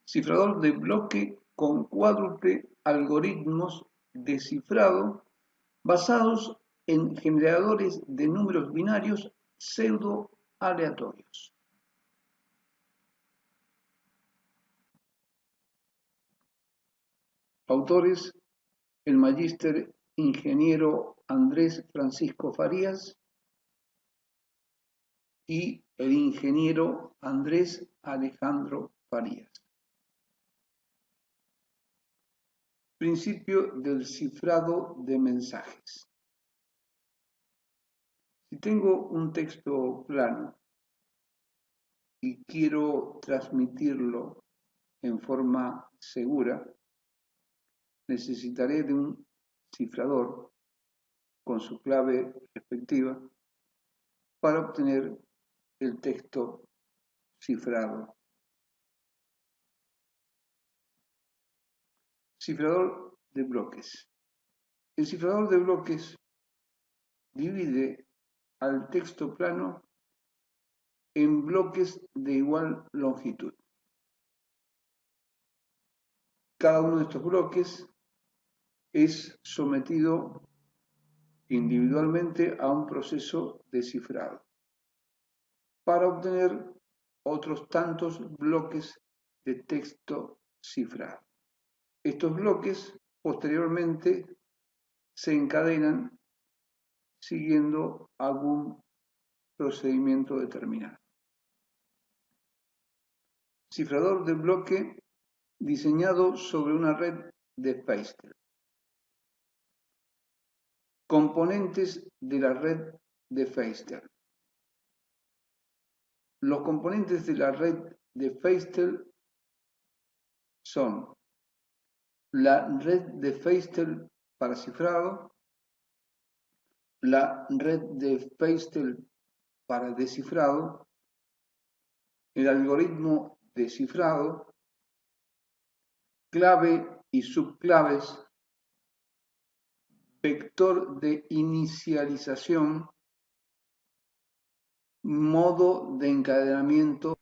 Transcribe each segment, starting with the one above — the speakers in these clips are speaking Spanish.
Cifrador de bloque con cuádruple algoritmos de cifrado basados en generadores de números binarios pseudo aleatorios. Autores: el magíster ingeniero Andrés Francisco Farías y el ingeniero Andrés Alejandro Farías. Principio del cifrado de mensajes. Si tengo un texto plano y quiero transmitirlo en forma segura, necesitaré de un cifrador con su clave respectiva para obtener el texto cifrado. Cifrador de bloques. El cifrador de bloques divide al texto plano en bloques de igual longitud. Cada uno de estos bloques es sometido individualmente a un proceso de cifrado para obtener otros tantos bloques de texto cifrado. Estos bloques posteriormente se encadenan siguiendo algún procedimiento determinado. Cifrador de bloque diseñado sobre una red de Feistel. Componentes de la red de Feistel. Los componentes de la red de Feistel son la red de Feistel para cifrado, la red de Feistel para descifrado, el algoritmo de cifrado, clave y subclaves, vector de inicialización, modo de encadenamiento,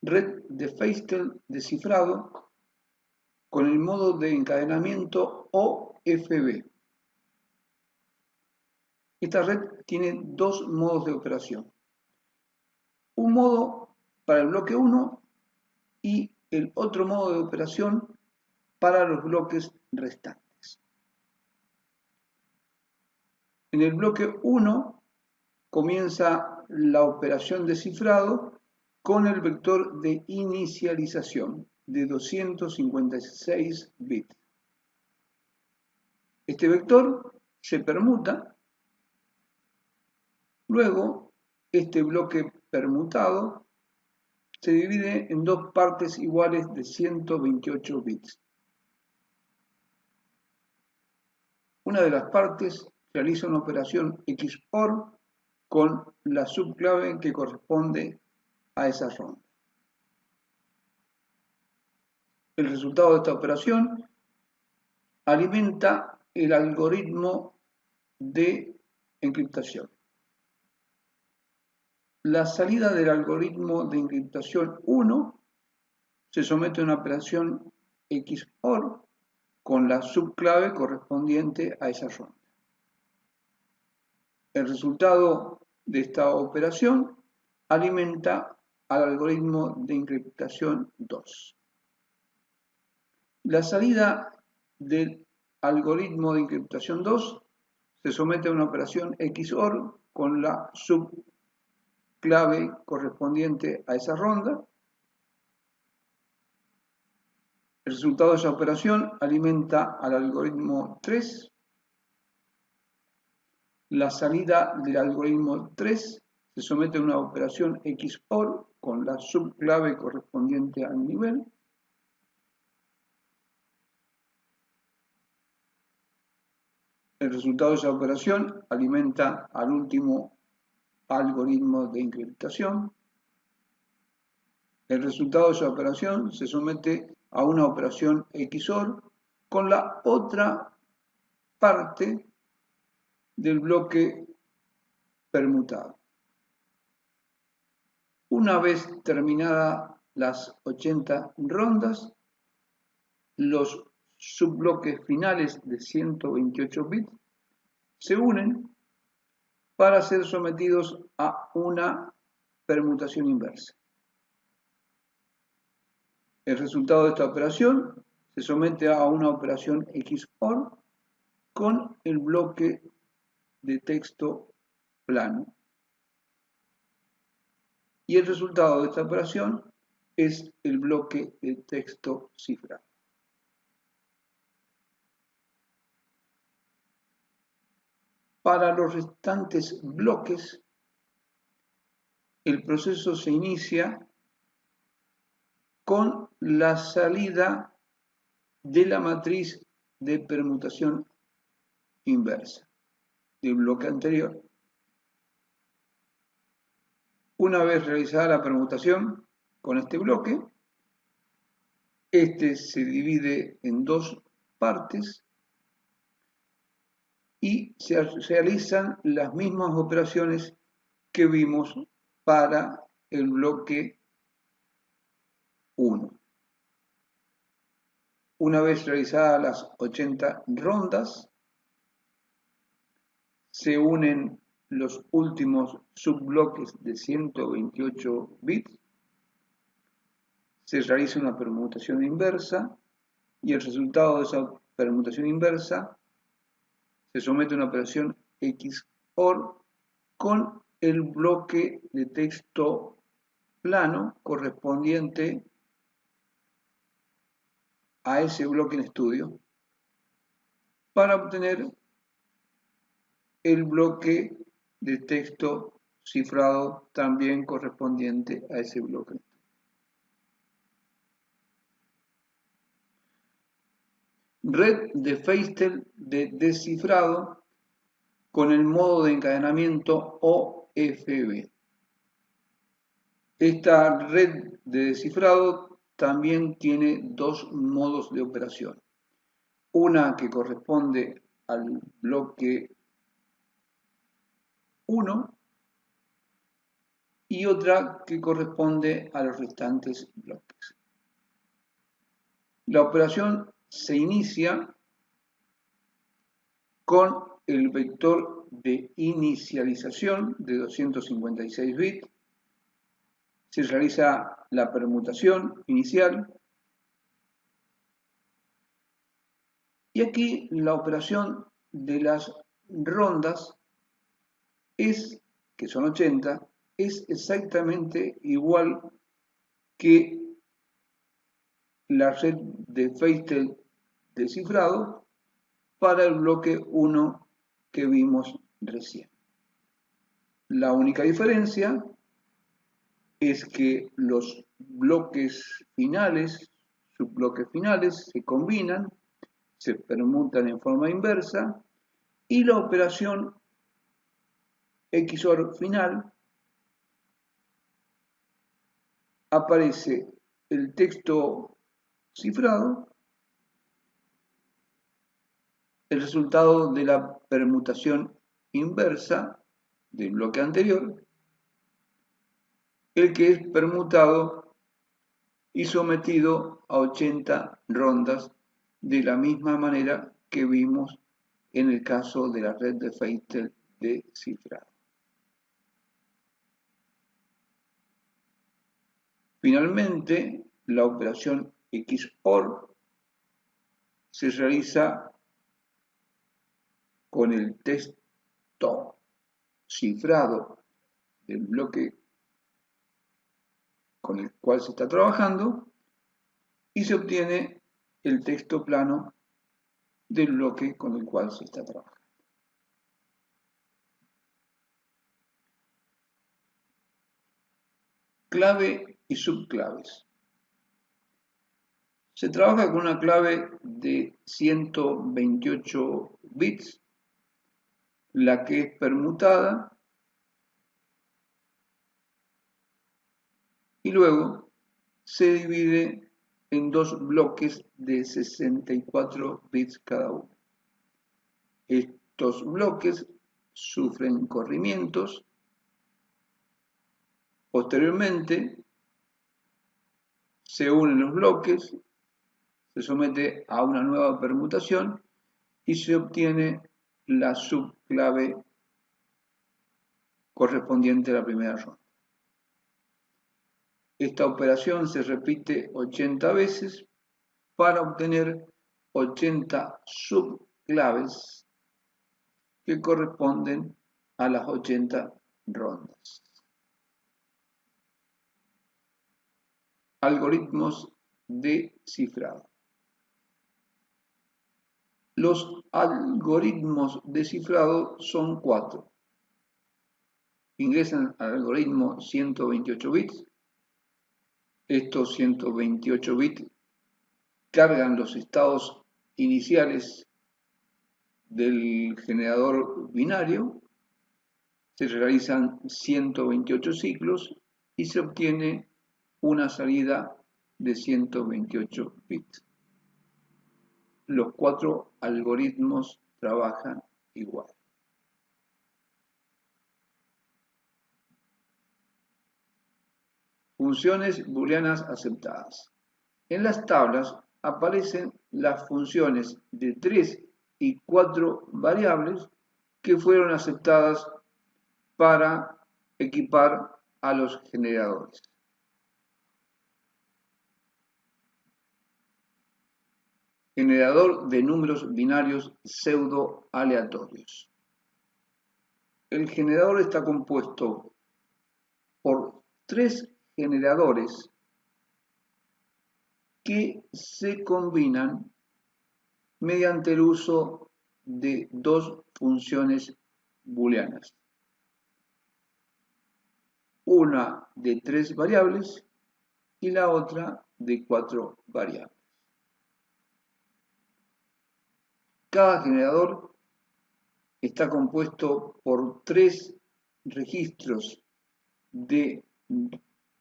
red de Feistel descifrado con el modo de encadenamiento OFB. Esta red tiene dos modos de operación. Un modo para el bloque 1 y el otro modo de operación para los bloques restantes. En el bloque 1 comienza la operación de cifrado con el vector de inicialización de 256 bits. Este vector se permuta, luego este bloque permutado se divide en dos partes iguales de 128 bits. Una de las partes realiza una operación XOR con la subclave que corresponde a esa ronda. El resultado de esta operación alimenta el algoritmo de encriptación. La salida del algoritmo de encriptación 1 se somete a una operación XOR con la subclave correspondiente a esa ronda. El resultado de esta operación alimenta al algoritmo de encriptación 2. La salida del algoritmo de encriptación 2 se somete a una operación XOR con la subclave correspondiente a esa ronda. El resultado de esa operación alimenta al algoritmo 3. La salida del algoritmo 3 se somete a una operación XOR con la subclave correspondiente al nivel. El resultado de esa operación alimenta al último algoritmo de encriptación. El resultado de esa operación se somete a una operación XOR con la otra parte del bloque permutado. Una vez terminada las 80 rondas, los subbloques finales de 128 bits se unen para ser sometidos a una permutación inversa. El resultado de esta operación se somete a una operación XOR con el bloque de texto plano. Y el resultado de esta operación es el bloque de texto cifrado. Para los restantes bloques, el proceso se inicia con la salida de la matriz de permutación inversa del bloque anterior. Una vez realizada la permutación con este bloque, este se divide en dos partes y se realizan las mismas operaciones que vimos para el bloque 1. Una vez realizadas las 80 rondas, se unen los últimos subbloques de 128 bits, se realiza una permutación inversa y el resultado de esa permutación inversa se somete a una operación XOR con el bloque de texto plano correspondiente a ese bloque en estudio para obtener el bloque de texto cifrado también correspondiente a ese bloque. Red de Feistel de descifrado con el modo de encadenamiento OFB. Esta red de descifrado también tiene dos modos de operación. Una que corresponde al bloque 1 y otra que corresponde a los restantes bloques. La operación se inicia con el vector de inicialización de 256 bits, se realiza la permutación inicial y aquí la operación de las rondas que son 80, es exactamente igual que la red de Feistel descifrado para el bloque 1 que vimos recién. La única diferencia es que los bloques finales, subbloques finales, se combinan, se permutan en forma inversa y la operación XOR final aparece el texto cifrado, el resultado de la permutación inversa del bloque anterior, el que es permutado y sometido a 80 rondas de la misma manera que vimos en el caso de la red de Feistel de cifrado. Finalmente, la operación XOR se realiza con el texto cifrado del bloque con el cual se está trabajando y se obtiene el texto plano del bloque con el cual se está trabajando. Clave y subclaves. Se trabaja con una clave de 128 bits, la que es permutada, y luego se divide en dos bloques de 64 bits cada uno. Estos bloques sufren corrimientos. Posteriormente, Se unen los bloques, se somete a una nueva permutación y se obtiene la subclave correspondiente a la primera ronda. Esta operación se repite 80 veces para obtener 80 subclaves que corresponden a las 80 rondas. Algoritmos de cifrado. Los algoritmos de cifrado son 4. Ingresan al algoritmo 128 bits. Estos 128 bits cargan los estados iniciales del generador binario, se realizan 128 ciclos y se obtiene una salida de 128 bits. Los 4 algoritmos trabajan igual. Funciones booleanas aceptadas. En las tablas aparecen las funciones de 3 y 4 variables que fueron aceptadas para equipar a los generadores. Generador de números binarios pseudo aleatorios. El generador está compuesto por 3 generadores que se combinan mediante el uso de 2 funciones booleanas. Una de 3 variables y la otra de 4 variables. Cada generador está compuesto por 3 registros de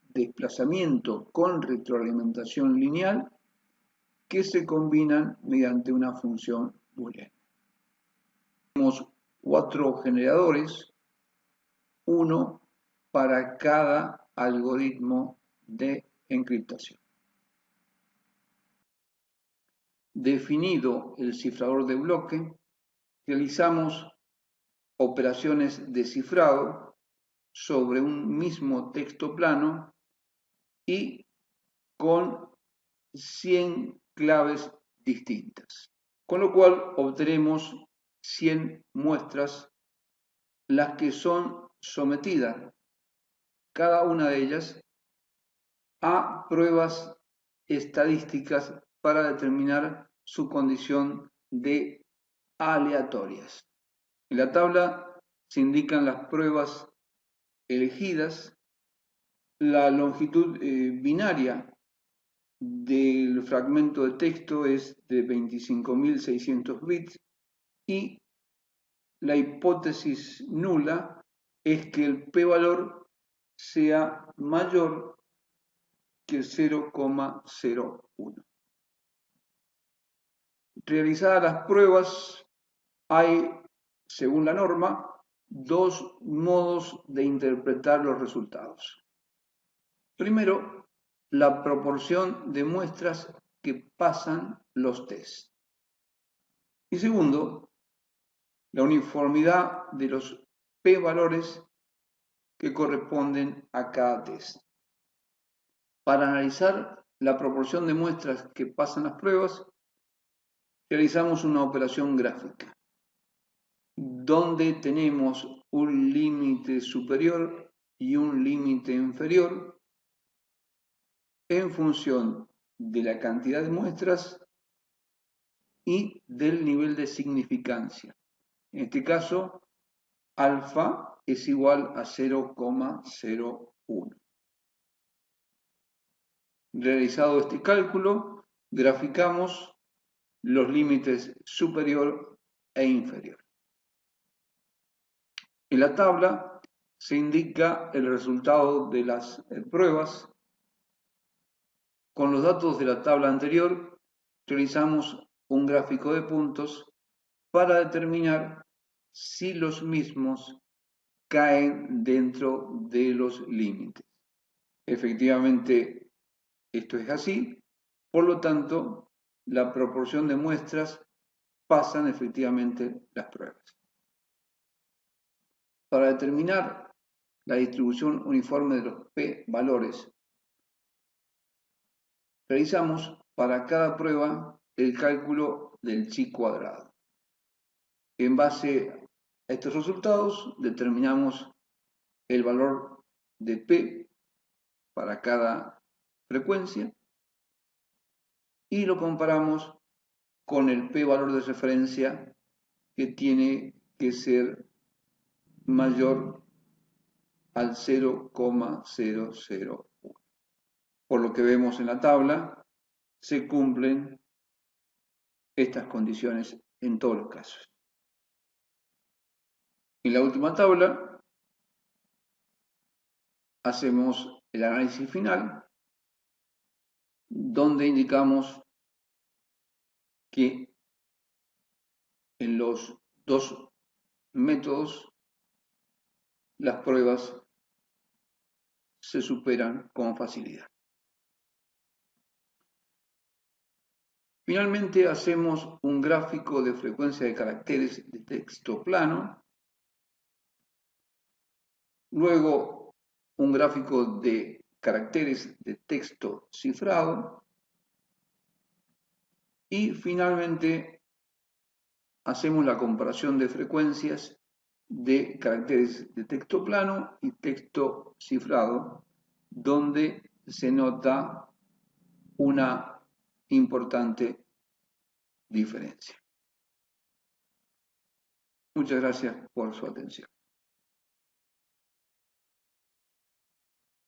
desplazamiento con retroalimentación lineal que se combinan mediante una función booleana. Tenemos 4 generadores, uno para cada algoritmo de encriptación. Definido el cifrador de bloque, realizamos operaciones de cifrado sobre un mismo texto plano y con 100 claves distintas, con lo cual obtenemos 100 muestras, las que son sometidas, cada una de ellas, a pruebas estadísticas para determinar su condición de aleatorias. En la tabla se indican las pruebas elegidas, la longitud binaria del fragmento de texto es de 25.600 bits y la hipótesis nula es que el p-valor sea mayor que 0,01. Realizadas las pruebas, hay, según la norma, 2 modos de interpretar los resultados. Primero, la proporción de muestras que pasan los tests. Y segundo, la uniformidad de los p-valores que corresponden a cada test. Para analizar la proporción de muestras que pasan las pruebas, realizamos una operación gráfica, donde tenemos un límite superior y un límite inferior en función de la cantidad de muestras y del nivel de significancia. En este caso, alfa es igual a 0,01. Realizado este cálculo, graficamos los límites superior e inferior. En la tabla se indica el resultado de las pruebas. Con los datos de la tabla anterior, realizamos un gráfico de puntos para determinar si los mismos caen dentro de los límites. Efectivamente, Esto es así, por lo tanto, la proporción de muestras pasan efectivamente las pruebas. Para determinar la distribución uniforme de los p-valores, realizamos para cada prueba el cálculo del chi cuadrado. En base a estos resultados, determinamos el valor de P para cada frecuencia y lo comparamos con el P valor de referencia que tiene que ser mayor al 0,001. Por lo que vemos en la tabla, se cumplen estas condiciones en todos los casos. En la última tabla hacemos el análisis final, donde indicamos que en los dos métodos las pruebas se superan con facilidad. Finalmente hacemos un gráfico de frecuencia de caracteres de texto plano, luego un gráfico de caracteres de texto cifrado y finalmente hacemos la comparación de frecuencias de caracteres de texto plano y texto cifrado, donde se nota una importante diferencia. Muchas gracias por su atención.